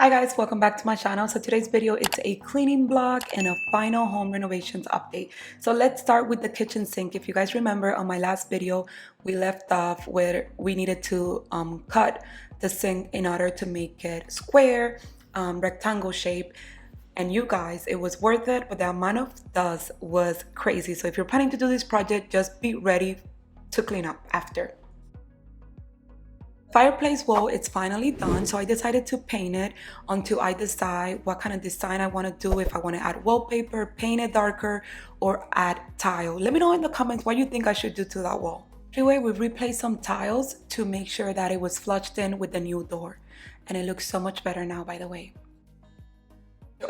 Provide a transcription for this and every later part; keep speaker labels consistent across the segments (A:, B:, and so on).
A: Hi guys, welcome back to my channel. So today's video, it's a cleaning vlog and a final home renovations update. So let's start with the kitchen sink. If you guys remember on my last video, we left off where we needed to cut the sink in order to make it square, rectangle shape. And you guys, it was worth it, but the amount of dust was crazy. So if you're planning to do this project, just be ready to clean up after. Fireplace wall, it's finally done, so I decided to paint it until I decide what kind of design I want to do, if I want to add wallpaper, paint it darker, or add tile. Let me know in the comments what you think I should do to that wall. Anyway, we replaced some tiles to make sure that it was flushed in with the new door, and it looks so much better now, by the way.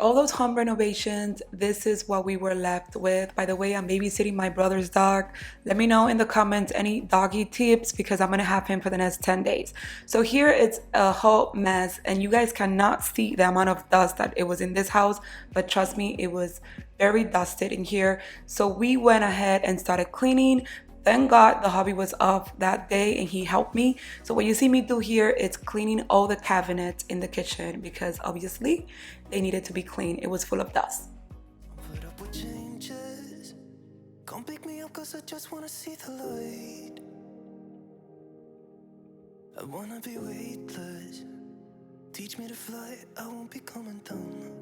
A: All those home renovations, this is what we were left with. By the way, I'm babysitting my brother's dog. Let me know in the comments any doggy tips because I'm gonna have him for the next 10 days. So here it's a whole mess and you guys cannot see the amount of dust that it was in this house, but trust me, it was very dusted in here. So we went ahead and started cleaning. Thank God the hubby was off that day and he helped me. So what you see me do here is cleaning all the cabinets in the kitchen because obviously they needed to be clean. It was full of dust.
B: Put up with changes. Come pick me up cause I just wanna see the light. I wanna be weightless. Teach me to fly, I won't be coming down.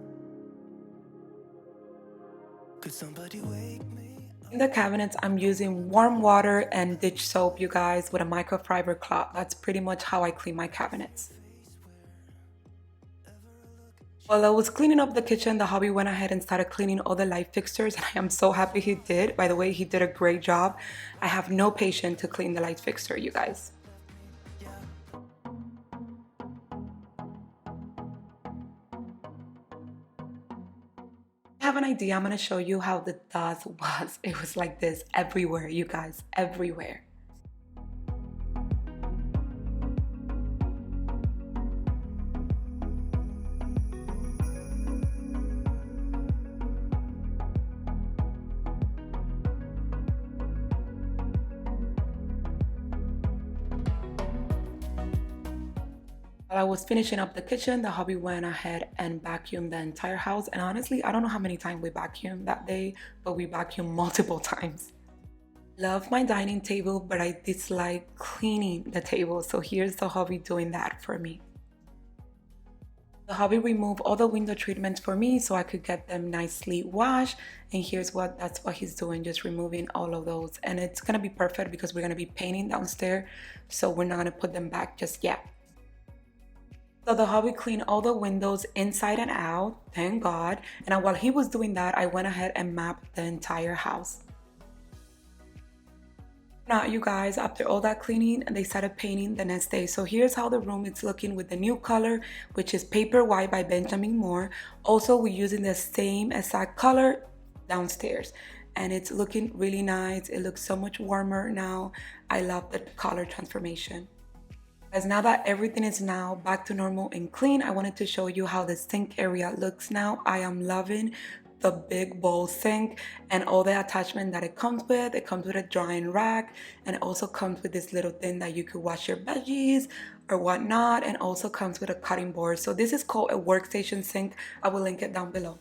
B: Could somebody wake me?
A: In the cabinets, I'm using warm water and dish soap, you guys, with a microfiber cloth. That's pretty much how I clean my cabinets. While I was cleaning up the kitchen, the hubby went ahead and started cleaning all the light fixtures, and I am so happy he did. By the way, he did a great job. I have no patience to clean the light fixture, you guys. I have an idea. I'm going to show you how the dust was. It was like this everywhere, you guys, everywhere. While I was finishing up the kitchen, the hubby went ahead and vacuumed the entire house. And honestly, I don't know how many times we vacuumed that day, but we vacuumed multiple times. Love my dining table, but I dislike cleaning the table. So here's the hubby doing that for me. The hubby removed all the window treatments for me so I could get them nicely washed. And that's what he's doing, just removing all of those. And it's gonna be perfect because we're gonna be painting downstairs. So we're not gonna put them back just yet. So the hubby cleaned all the windows inside and out, thank God. And while he was doing that, I went ahead and mapped the entire house. Now, you guys, after all that cleaning, they started painting the next day. So here's how the room is looking with the new color, which is Paper White by Benjamin Moore. Also, we're using the same exact color downstairs. And it's looking really nice. It looks so much warmer now. I love the color transformation. As now that everything is now back to normal and clean, I wanted to show you how the sink area looks now. I am loving the big bowl sink and all the attachment that it comes with. It comes with a drying rack and it also comes with this little thing that you could wash your veggies or whatnot, and also comes with a cutting board. So this is called a workstation sink. I will link it down below.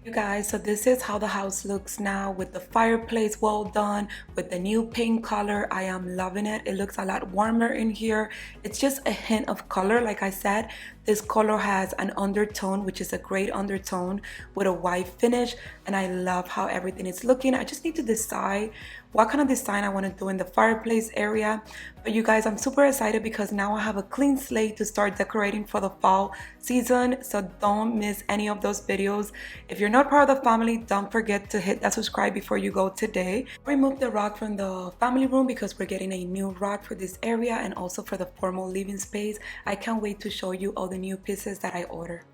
A: You guys, so this is how the house looks now with the fireplace well done, with the new paint color. I am loving it. It looks a lot warmer in here. It's just a hint of color. Like I said, this color has an undertone, which is a great undertone with a white finish, and I love how everything is looking. I just need to decide what kind of design I want to do in the fireplace area. But you guys, I'm super excited because now I have a clean slate to start decorating for the fall season. So don't miss any of those videos. If you're not part of the family, don't forget to hit that subscribe before you go today. Remove the rug from the family room because we're getting a new rug for this area and also for the formal living space. I can't wait to show you all the new pieces that I ordered.